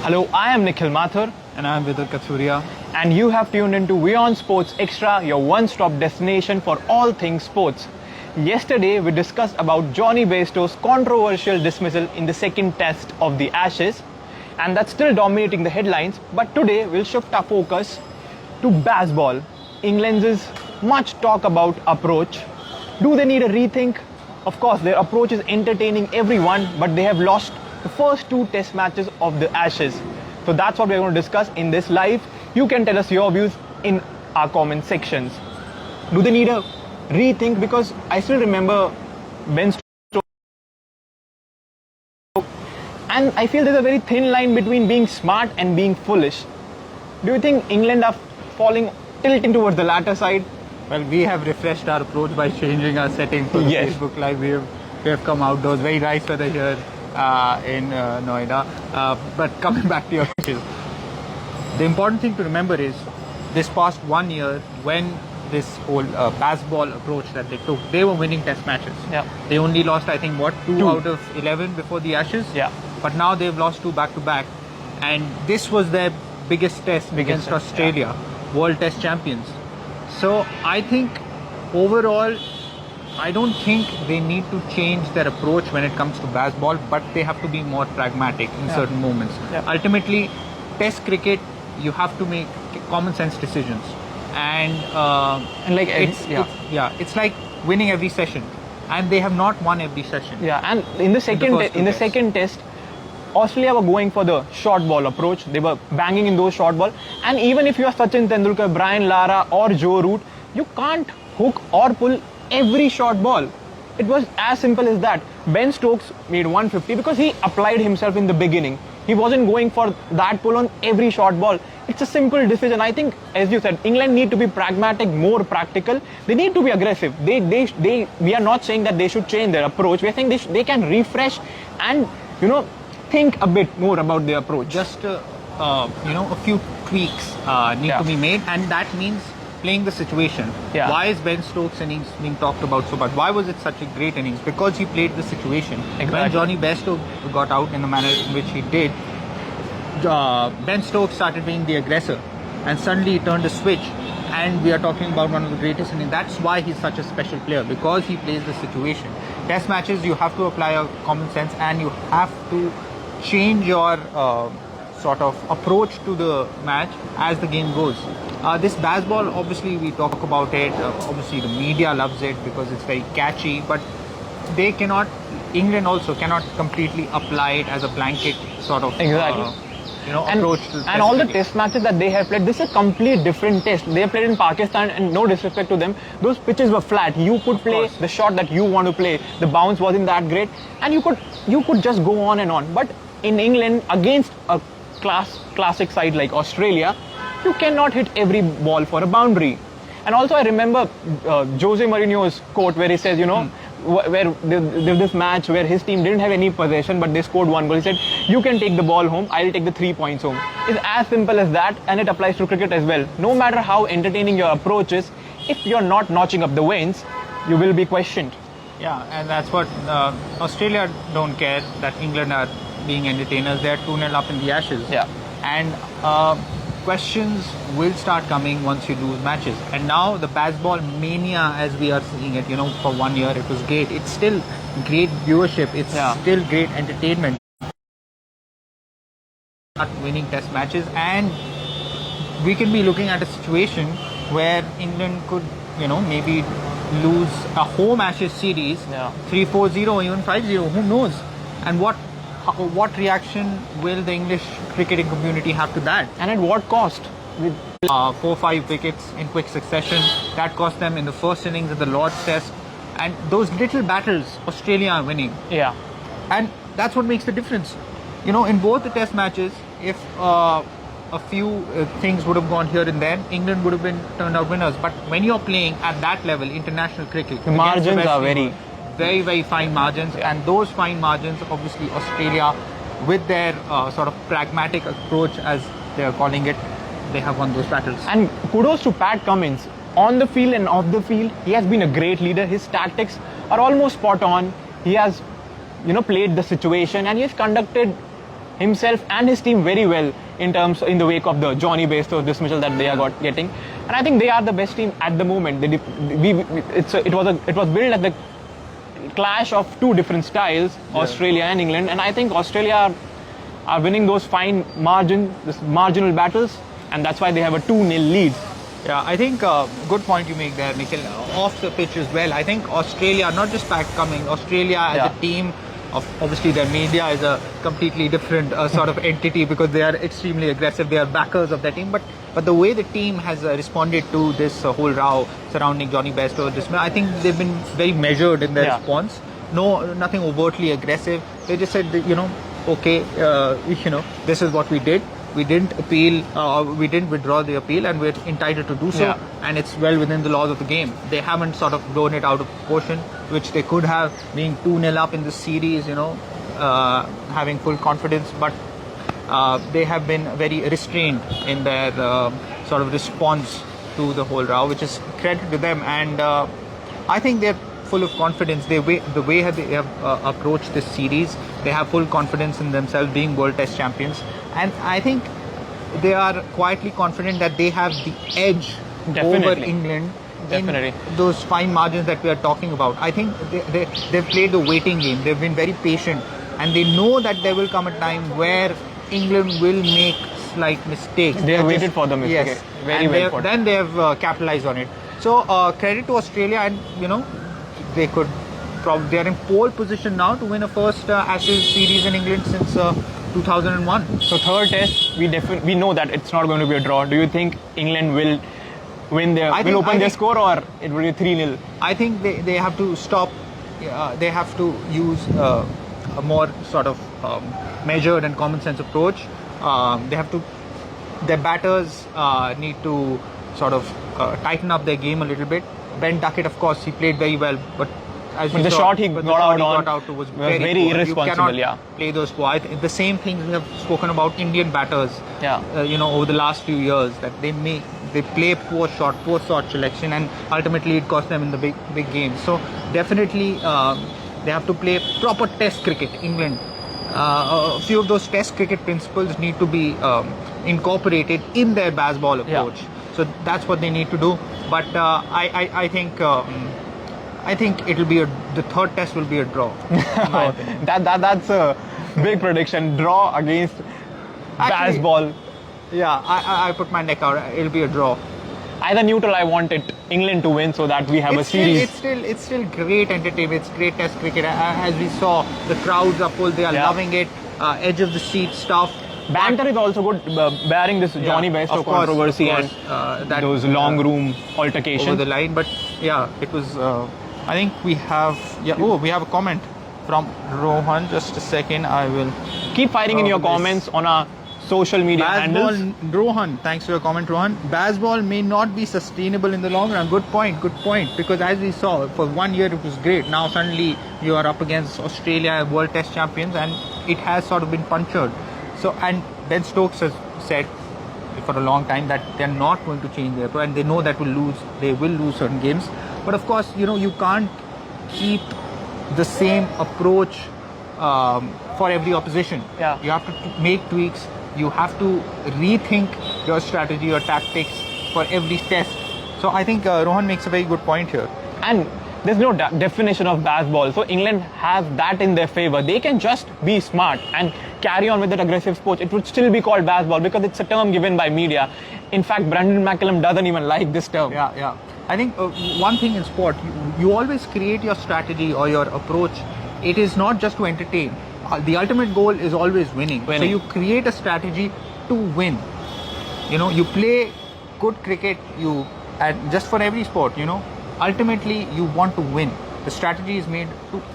Hello, I am Nikhil Mathur. And I am Vidar Kathuria. And you have tuned into WION Sports Extra, your one-stop destination for all things sports. Yesterday, we discussed about Johnny Bairstow's controversial dismissal in the second test of the Ashes. And that's still dominating the headlines. But today, we'll shift our focus to bazball. England's much talk about approach. Do they need a rethink? Of course, their approach is entertaining everyone, but they have lost the first two test matches of the Ashes. So that's what we're going to discuss in this live. You can tell us your views in our comment sections. Do they need a rethink? Because I still remember Ben Stokes, and I feel there's a very thin line between being smart and being foolish. Do you think England are tilting towards the latter side? Well, we have refreshed our approach by changing our setting for the Facebook Live. We have come outdoors. Very nice weather here in Noida. But coming back to your question, the important thing to remember is this past 1 year, when this whole bazball approach that they took, they were winning test matches. Yeah. They only lost, I think, two out of 11 before the Ashes. Yeah. But now they've lost two back-to-back. And this was their biggest test against Australia, World Test Champions. So I think overall, I don't think they need to change their approach when it comes to bazball, but they have to be more pragmatic in certain moments. Yeah. Ultimately, test cricket, you have to make common sense decisions. And like it's like winning every session. And they have not won every session. Yeah, and in the second test, Australia were going for the short ball approach. They were banging in those short ball. And even if you are Sachin Tendulkar, Brian Lara or Joe Root, you can't hook or pull every short ball. It was as simple as that. Ben Stokes made 150 because he applied himself in the beginning. He wasn't going for that pull on every short ball. It's a simple decision. I think, as you said, England need to be pragmatic, more practical. They need to be aggressive. We are not saying that they should change their approach. We are saying they can refresh and, think a bit more about their approach. Just a few tweaks need to be made, and that means playing the situation. Why is Ben Stokes' innings being talked about so much? Why was it such a great innings? Because he played the situation. Exactly. When Johnny Bairstow got out in the manner in which he did, Ben Stokes started being the aggressor, and suddenly he turned a switch, and we are talking about one of the greatest innings. That's why he's such a special player, because he plays the situation. Test matches, you have to apply a common sense, and you have to change your sort of approach to the match as the game goes. This bazball, obviously we talk about it, obviously the media loves it because it's very catchy, but England also cannot completely apply it as a blanket sort of approach to and all the test matches that they have played, this is a complete different test. They have played in Pakistan, and no disrespect to them, those pitches were flat. You could play the shot that you want to play. The bounce wasn't that great, and you could just go on and on. But in England, against a classic side like Australia, you cannot hit every ball for a boundary. And also I remember Jose Mourinho's quote where he says, where there's this match where his team didn't have any possession, but they scored one goal. He said, you can take the ball home, I'll take the 3 points home. It's as simple as that, and it applies to cricket as well. No matter how entertaining your approach is, if you're not notching up the wins, you will be questioned. Yeah, and that's what Australia don't care that England are being entertainers. They're 2-0 up in the Ashes. Yeah. And questions will start coming once you lose matches. And now the bazball mania, as we are seeing it, for 1 year, it was great. It's still great viewership. It's still great entertainment. Winning test matches, and we can be looking at a situation where England could, maybe lose a home Ashes series, 3-4-0, even 5-0. Who knows? And what reaction will the English cricketing community have to that? And at what cost? With 4-5 wickets in quick succession, that cost them in the first innings of the Lord's Test. And those little battles, Australia are winning. Yeah. And that's what makes the difference. In both the test matches, if a few things would have gone here and there, England would have turned out winners. But when you're playing at that level, international cricket, the margins are very, very fine margins, and those fine margins, obviously Australia, with their sort of pragmatic approach, as they are calling it, they have won those battles. And kudos to Pat Cummins. On the field and off the field, he has been a great leader. His tactics are almost spot on. He has, played the situation, and he has conducted himself and his team very well in the wake of the Johnny Bairstow dismissal that they are getting, and I think they are the best team at the moment. It was built at the clash of two different styles, Australia and England, and I think Australia are winning those marginal battles, and that's why they have a 2-0 lead. Yeah, I think good point you make there, Nikhil. Off the pitch as well. I think Australia, not just Pat Cummins, Australia as a team, obviously their media is a completely different sort of entity because they are extremely aggressive. They are backers of their team, but the way the team has responded to this whole row surrounding Johnny Bairstow, I think they've been very measured in their response. Nothing overtly aggressive. They just said, okay, this is what we did. We didn't appeal, we didn't withdraw the appeal, and we're entitled to do so. And it's well within the laws of the game. They haven't sort of blown it out of proportion, which they could have, being 2-0 up in the series, having full confidence. But they have been very restrained in their sort of response to the whole row, which is credit to them. And I think they're full of confidence. The way they have approached this series, they have full confidence in themselves, being World Test champions. And I think they are quietly confident that they have the edge over England in those fine margins that we are talking about. I think they've played the waiting game. They've been very patient, and they know that there will come a time where England will make slight mistakes. They have waited for the mistake. Yes, very well for then they have capitalized on it. So credit to Australia, and they are in pole position now to win a first Ashes series in England since 2001. So third test, we know that it's not going to be a draw. Do you think England will open their score, or it will be 3-0? I think they have to stop. They have to use a more sort of measured and common sense approach. Their batters need to sort of tighten up their game a little bit. Ben Duckett, of course, he played very well, but the shot he got out was very irresponsible. You cannot play those poor. The same thing we have spoken about Indian batters. Over the last few years, that they play poor shot selection, and ultimately it costs them in the big games. So definitely they have to play proper Test cricket. England, a few of those Test cricket principles need to be incorporated in their bazball approach. So that's what they need to do. But I think it'll be the third test will be a draw. That's a big prediction. Draw against bazball. Yeah, I put my neck out. It'll be a draw. Either neutral, I wanted England to win so that we have a series. It's still great entertainment. It's great Test cricket. As we saw, the crowds are full. They are loving it. Edge of the seat stuff. Banter is also good, bearing this Johnny Bairstow controversy and those long room altercations over the line. But yeah, it was. I think we have. We have a comment from Rohan. Just a second, I will keep firing in your comments on our social media handles. Rohan, thanks for your comment, Rohan. Bazball may not be sustainable in the long run. Good point. Because as we saw, for 1 year it was great. Now suddenly you are up against Australia, World Test champions, and it has sort of been punctured. So, and Ben Stokes has said for a long time that they're not going to change their approach, and they know that they will lose certain games. But of course, you can't keep the same approach for every opposition. You have to make tweaks. You have to rethink your strategy, your tactics for every test. So I think Rohan makes a very good point here. And there's no definition of bazball, so England have that in their favor. They can just be smart and carry on with that aggressive sport. It would still be called bazball because it's a term given by media. In fact, Brandon McCallum doesn't even like this term. Yeah. I think one thing in sport, you always create your strategy or your approach. It is not just to entertain. The ultimate goal is always winning. So you create a strategy to win. You play good cricket. And just for every sport, ultimately you want to win. The strategy is made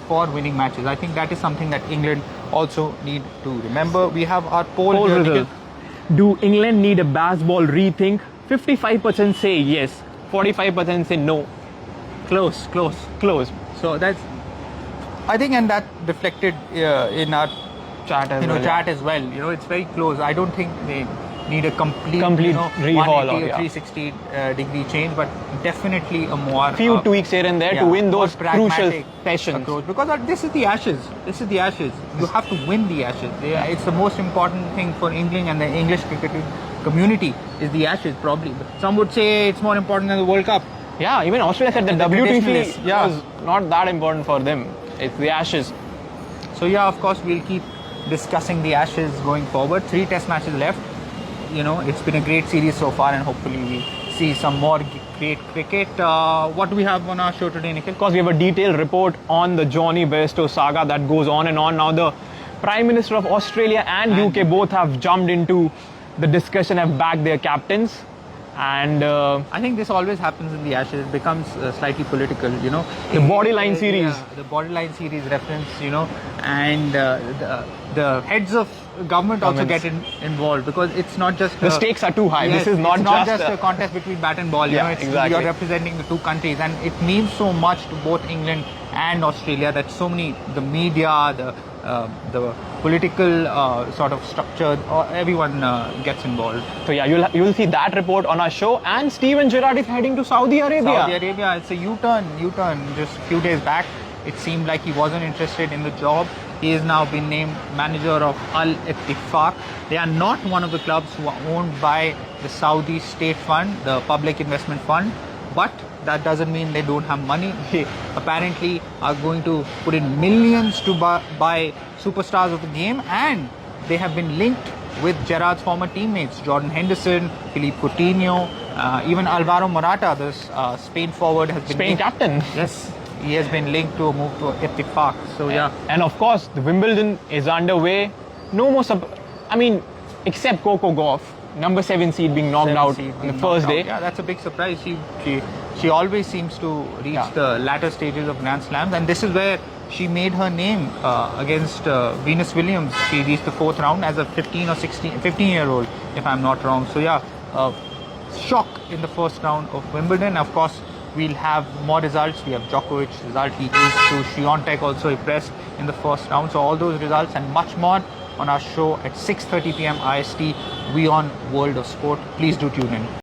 for winning matches. I think that is something that England also need to remember. We have our poll here. Do England need a bazball rethink? 55% say yes, 45% say no. Close. So that's, I think, and that reflected in our chat as well. It's very close. I don't think need a complete rehaul 180 or yeah. 360 degree change, but definitely a more few tweaks here and there to win those crucial sessions. Approach, because this is the Ashes. This is the Ashes. You have to win the Ashes. It's the most important thing for England and the English cricket community is the Ashes. Probably some would say it's more important than the World Cup. Yeah, even Australia said the WTC was not that important for them. It's the Ashes. So yeah, of course we'll keep discussing the Ashes going forward. 3 test matches left. It's been a great series so far, and hopefully we see some more great cricket. What do we have on our show today, Nikhil? Of course, we have a detailed report on the Johnny Bairstow saga that goes on and on. Now the Prime Minister of Australia and UK both have jumped into the discussion, have backed their captains. And I think this always happens in the Ashes. It becomes slightly political, The Bodyline series. The Bodyline series reference, and the heads of government also get involved, because it's not just... the stakes are too high. Yes, this is not just a contest between bat and ball. Exactly. You're representing the two countries, and it means so much to both England and Australia that so many, the media, the political sort of structure, everyone gets involved. So yeah, you'll see that report on our show. And Steven Gerrard is heading to Saudi Arabia. Saudi Arabia, it's a U-turn. Just a few days back, it seemed like he wasn't interested in the job. He has now been named manager of Al Ittifaq. They are not one of the clubs who are owned by the Saudi state fund, the public investment fund, but that doesn't mean they don't have money. They apparently are going to put in millions to buy superstars of the game, and they have been linked with Gerrard's former teammates, Jordan Henderson, Philippe Coutinho, even Alvaro Morata, the Spain forward, has been Spain captain. Yes, he has been linked to a move to Ittifaq. So yeah. And of course, the Wimbledon is underway. No more except Coco Gauff, number 7 seed being knocked out on the first day. Yeah, that's a big surprise. She always seems to reach the latter stages of Grand Slams, and this is where she made her name against Venus Williams. She reached the 4th round as a 15-year-old, if I'm not wrong. So yeah, shock in the first round of Wimbledon. Of course, we'll have more results. We have Djokovic's result. He is to Swiatek, also impressed in the first round. So all those results and much more on our show at 6:30 p.m. IST, WION World of Sport. Please do tune in.